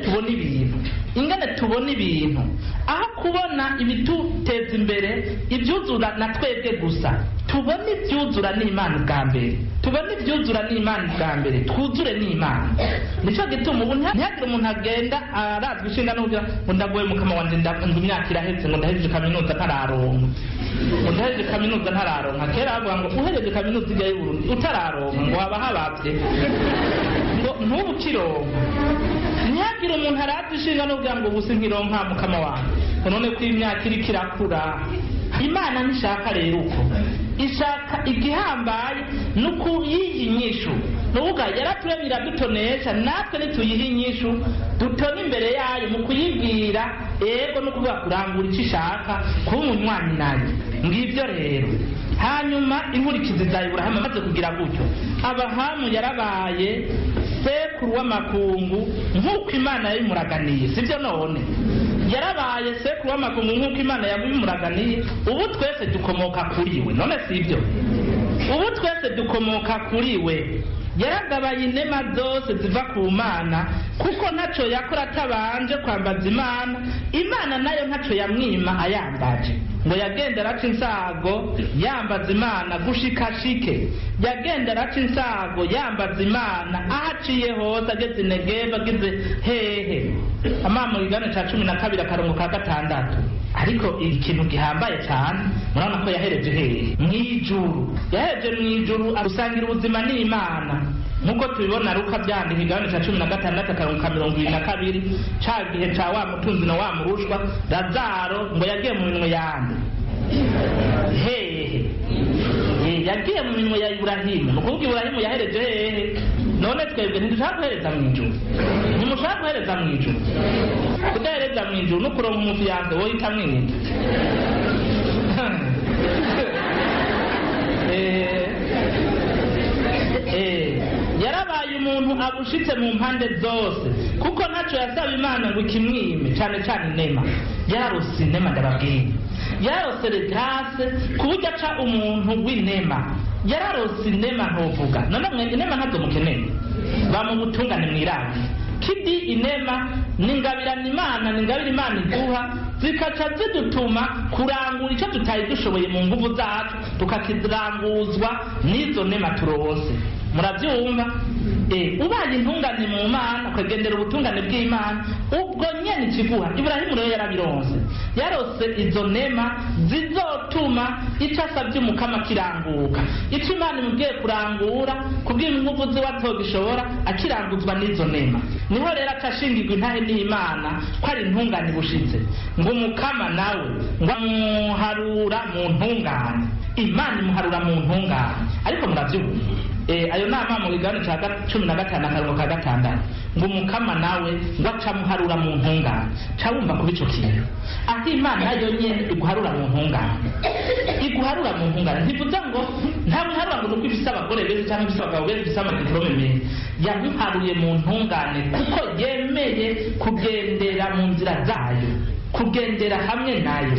tubona ibintu aho kubona ibituteza imbere ibyuzura na twebwe gusa tubona ibyuzura n'Imana bwa mbere twuzure n'Imana nico gituma ubu ntihagire umuntu agenda arazwi ishinga n'ugira ngo ndagoye mukama wanje ndakunze imyaka irahetse ngo ndahejeje kaminuza ntararonka kera bavuga ngo uhereje kaminuza ijya y'Uburundi utararonka ngo waba habavye ngo ntubu kironka ntihagire umuntu arazi ishinga n'ugira ngo ubu sinkironka mukama wanjye none ko imyaka iriko irakura Imana ntishaka rero uko ishaka igihambaye nukuyiha inyishu nuvuga yaraturemye iradutonesha natwe nituyiha inyishu dutona imbere yayo mu kuyibwira ego no kuvuga kurangura icyo ishaka kuba umunywanyi nayo ngibyo rero. Hanyuma inkurikizi za Iburahamu amaze kugira gutyo, Abrahamu yarabaye sekuru w'amakungu nk'uko Imana yabimuraganiye, sibyo none yarabaye sekuru w'amakungu nk'uko Imana yabimuraganiye. Ubu twese dukomoka kuri we, none sibyo? Ubu twese dukomoka kuri we. Yaragabaye inema zose ziva ku Mana, kuko ntaco yakora atabanje kwambaza Imana. Imana nayo ntaco yamwima ayambaje, ngo yagendera aca insago yambaza Imana gushikashike, yagendera aca insago yambaza Imana ahaciye hose, ageze Negevu, ageze hehe. Amama igana ca 12 akarongo ka 6. Ariko ikintu gihambaye cyane murabona ko yahereje hehe? Mwijuru. Yahereje mwijuru arusangira ubuzima n'Imana, nkuko tubibona Luka byandika igabane ca 16 akarongo ka 22 ca gihe ca wa mutunzi na wa murushwa Lazaro ngo yagiye mu minwe yande hehe, yagiye mu minwe ya Iburahimu. Nukuvuga Iburahimu yahereje hehe? None twebwe ntidushaka guhereza mwijuru, ntimushaka guhereza mwijuru. Kudahereza mwijuru no kuronka umufiyanse woyita mwita yarabaye umuntu abushitse mu mpande zose, kuko ntaco yasaba Imana ngo ikimwime, cyane cyane inema. Yararose inema, ndababwiye yararose grâce kuburyo aca umuntu w'inema. Yararose inema ntuvuga none mwe inema ntabwo mukeneye bamubutungane mwiranye kidi. Inema ningabirana Imana, ningabira Imana iduha, zikaca zidutuma kurangura icyo tutayi dushoboye mu nguvu zacu, tukakiranguzwa n'izo nema turose. Murabyumva? Ubaye intungane mu Mana, ukagendera ubutungane bw'Imana, ubwo nyene ikiguha. Iburahimu rero yarabironse, yarose izo nema zizotuma icyo asabye Umukama kiranguka, icyo Imana imubwiye kurangura kubwira inguvu ziwe atogishobora, akiranguzwa n'izo nema. Niho rero acashingirwa intahe n'Imana ko ari intungane bushitse, ngo Umukama nawe ngo amuharura mu ntungane. Imana imuharura mu ntungane. Ariko murabyumva ayo nama mu igano ca 15 akarongo ka 6 ngo Umukama nawe ngo acamuharura mu ntungane. Ca wumva kuba ico kintu aho Imana yo nyene iguharura mu ntungane, iguharura mu ntungane. Ntivuze ngo nta muharura ngo nuko ifise abagore beza cyangwa ifise abagabo beza, ifise amadiplome meza. Yaguharuye mu ntungane kuko yemeye kugendera mu nzira zayo, kugendera hamwe nayo.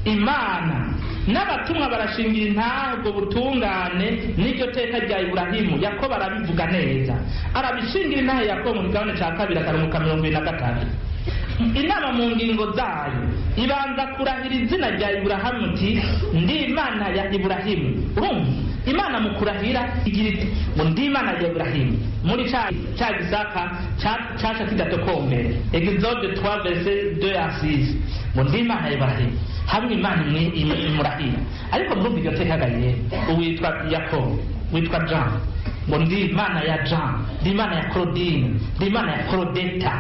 Imana n'abatumwa barashingira intabwo butungane n'iryo teka rya Iburahimu. Yakobo arabivuga neza, arabishingira intahe Yakobo mu gihane ca 2 akarongo ka 23. Inama mu ngingo zayo ibanza kurahira izina rya Iburahimu iti ndi Imana ya Iburahimu. Urumva Imana mu kurahira igira iti ngo ndi Imana ya Iburahimu. Muri ca gisaka caca kidatokombere Exode 3 verset 2 à 6 ngo ndi Imana ya Iburahimu, hamwe Imana imurahira. Ariko muri iryo teka gaye uwitwa Yakobo, witwa Jean ngo ndi Imana ya Jean, ndi Imana ya Claudine, ndi Imana ya Claudeta,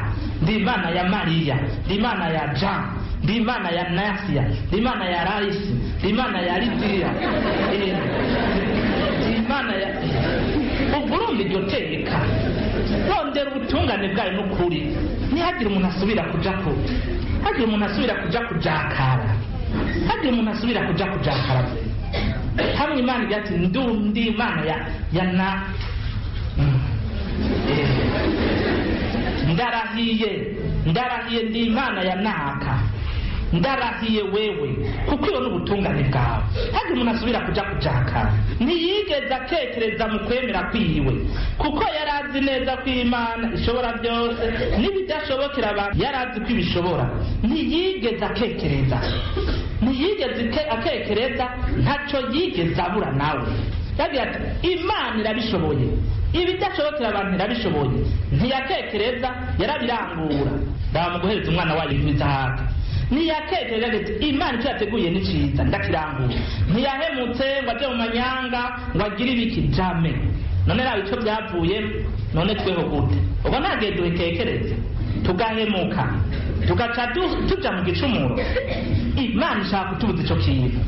ndi Imana ya Maria, ndi Imana ya Jean, ndi Imana ya Nasia, ndi Imana ya Raisi, ndi Imana ya Lydia, ndi Imana ya Uburundi. Iryo teka rondera ubutungane bwayo n'ukuri, ntihagire umuntu asubira kuja ko, hagire umuntu asubira kuja kujakara, hagire umuntu asubira kuja kujakara. Hamwe Imana igira ati ndi Imana ya na ndarahiye ndi Imana ya naka, ndarahiye wewe, kuko iyo n'ubutungane bwawe. Hagire umuntu asubira kuja kujakara. Ntiyigeze atekereza mu kwemera kwiwe, kuko yarazi neza ko Imana ishobora byose, n'ibidashobokera abantu yarazi ko ibishobora. Ntiyigeze atekereza, ntiyigeze atekereza, ntaco yigeze abura nawe. Yagira ati Imana irabishoboye, ibidashobokera abantu irabishoboye. Ntiyatekereza, yarabirangura. Ndaba mu guhereza umwana wayo ibizahaka. Ntiyatekereza ati Imana icyo yateguye ni cyiza ndakirangura. Ntiyahemutse ngo aje mu manyanga ngo agire ibiki, jame. None nawe icyo byavuye, none tweho gute? Ubwo ntagiye dutekereza tugahemuka, tugaca tuja mu gicumuro. Imana ishaka kutubuza ico kintu.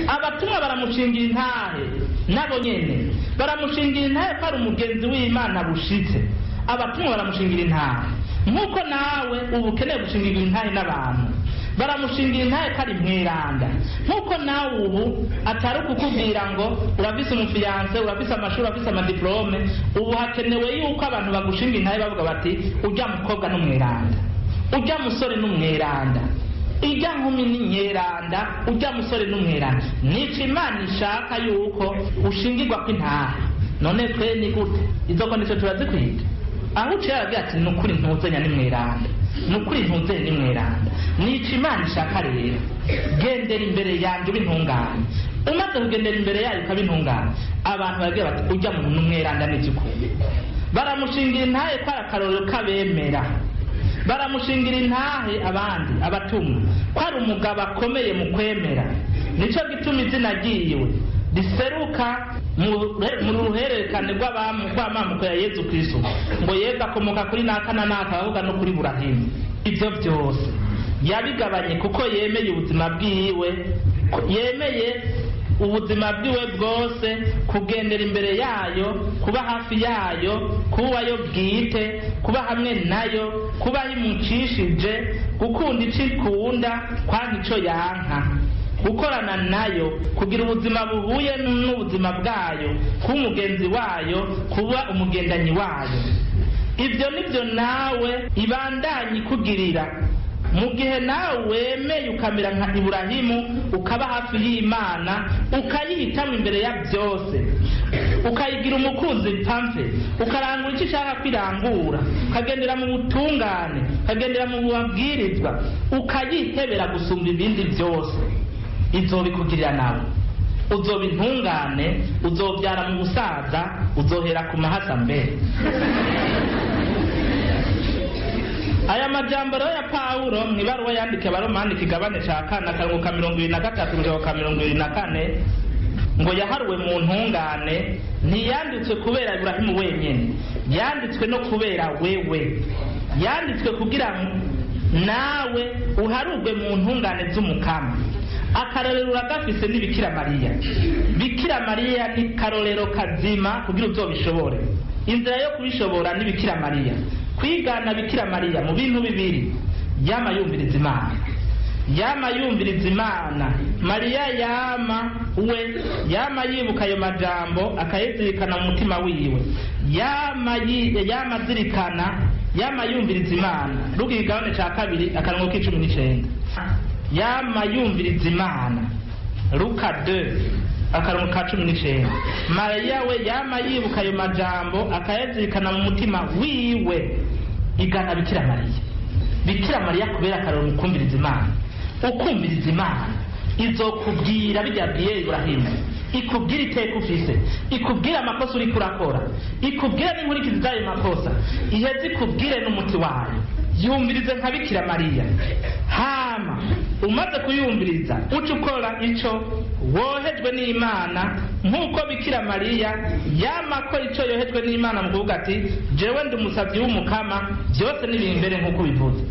Abatumwa baramushingira intahe, nabo nyene baramushingira intahe ko ari umugenzi w'Imana bushitse. Abatumwa baramushingira intahe nk'uko nawe ubu ukeneye gushingirwa intahe n'abantu. Baramushingira intahe ko ari mweranda nk'uko nawe ubu atari kukubwira ngo urafise umufiyanse, urafise amashuri, urafise amadiplome. Ubu hakenewe yuko abantu bagushinga intahe bavuga bati ujya mukobwa n'umweranda, ujya musore n'umweranda, ijya nkumi n'inyeranda, ujya musore n'umweranda. Nico Imana ishaka yuko ushingirwa kw'intahe. None twe ni gute izo kondisho turazikwiga? Aho uciye aragira ati nukuri ntuzenya n'imweranda, nukuri ntuzenya n'imweranda. Nico Imana ishaka rero, gendera imbere yanje ubintungane. Umaze kugendera imbere yayo ukabintungane, abantu baragira bati ujya mu n'umweranda n'igikumi. Baramushingira intahe ko ari akarorero k'abemera. Baramushingira intahe abandi abatumwa ko ari umugabo akomeye mu kwemera. Nico gituma izina ryiwe riseruka mu ruhererekane rw'amamuko ya Yezu Kristo, ngo Yezu akomoka kuri naka na naka, avuga no kuri Burahimu. Ibyo byose yabigabanye kuko yemeye ubuzima bwiwe, yemeye ubuzima bwiwe bwose, kugendera imbere yayo, kuba hafi yayo, kubayo bwite, kuba hamwe nayo, kuba yimucishije, gukunda ico ikunda, kwanka ico yanka, gukorana nayo, kugira ubuzima buhuye n'ubuzima bwayo, kuba umugenzi wayo, kuba umugendanyi wayo. Ibyo nibyo nawe ibandanye kugirira mu gihe nawe wemeye ukamera nka Iburahimu, ukaba hafi y'Imana, ukayihitamo imbere ya byose, ukayigira umukunzi mpamve, ukarangura icyo ishaka kwirangura, ukagendera mu butungane, ukagendera mu mabwirizwa, ukayihebera gusumba ibindi byose. Izobikugirira nawe, uzoba intungane, uzobyara mu busaza, uzohera ku mahasa mbere. Aya majambo rero ya Pawulo mu ibaruwa yandikiye Abaromani ikigabane ca 4:23-24 ngo yaharuwe mu ntungane, ntiyanditswe kubera Iburahimu wenyene, yanditswe no kubera wewe, yanditswe kugira nawe uharugwe mu ntungane z'umukama. Akarorero uragafise ni Bikira Mariya. Bikira Mariya ni karorero kazima kugira uzobishobore. Inzira yo kubishobora ni Bikira Mariya. Kwigana Bikira Mariya mu bintu bibiri: yama yumviriza Imana, yama yumviriza Imana. Mariya yama yibuka ayo majambo, akayizirikana mu mutima wiwe, yama zirikana, yama yumviriza Imana. Luka igabane ca 2:19. Yama yumviriza Imana. Luka 2:19. Mariya we yama yibuka ayo majambo, akayazirikana mu mutima wiwe. Igana Bikira Mariya. Bikira Mariya kubera akaroro mu kumviriza Imana. Ukumviriza Imana izokubwira bijyabwiye Iburahimu, ikubwira iteka ufise, ikubwira amakosa uri kurakora, ikubwira n'inkurikizi z'ayo makosa, iheze ikubwire n'umuti wayo. Yumvirize nka Bikira Mariya. Hama umaze kuyumviriza uca ukora ico wohejwe n'Imana, nk'uko Bikira Mariya yamakora ico yohejwe n'Imana mu kuvuga ati jewe ndi umusavyi w'umukama, byose nibiri imbere nk'uko bivuze.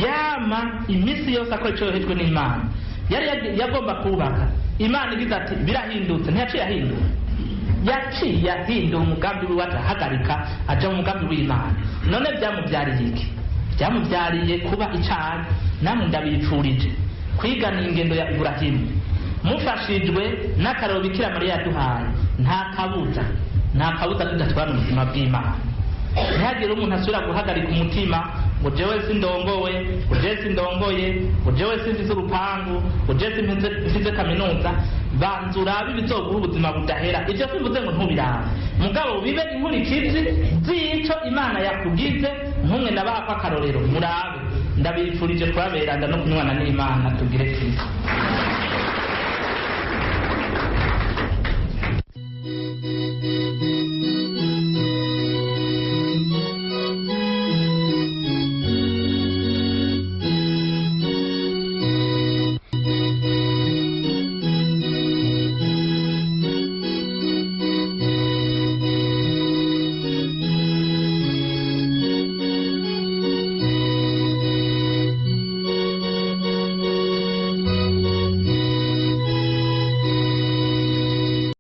Yama imisi yose akora ico yohejwe n'Imana. Yari yagomba kubaka. Imana igize ati birahindutse, ntiyaciye ahindura. Yaciye ahindura umugambi wiwe, ahagarika aja mu mugambi w'Imana. None byamubyariye iki? Byamubyariye kuba icana. Namwe ndabipfurije kwigana ingendo ya Iburahimu, mufashijwe n'akaroro Bikira Mariya yaduhaye. Nta kabuza tudatwara ubuzima bw'Imana. Ntihagire umuntu asubira guhagarika umutima ngo jewe sindongowe, ngo jewe sindongoye, ngo jewe simfise urupangu, ngo jewe simfise kaminuza. Banza urabe ibizoguha ubuzima budahera. Ivyo simvuze ngo ntubirabe, mugabo bibe inkurikizi z'ico Imana yakugize. Nkumwe nabaha ko akarorero murabe. Ndabifurije kubaberanda no kunywana n'Imana. Tugire Kristo.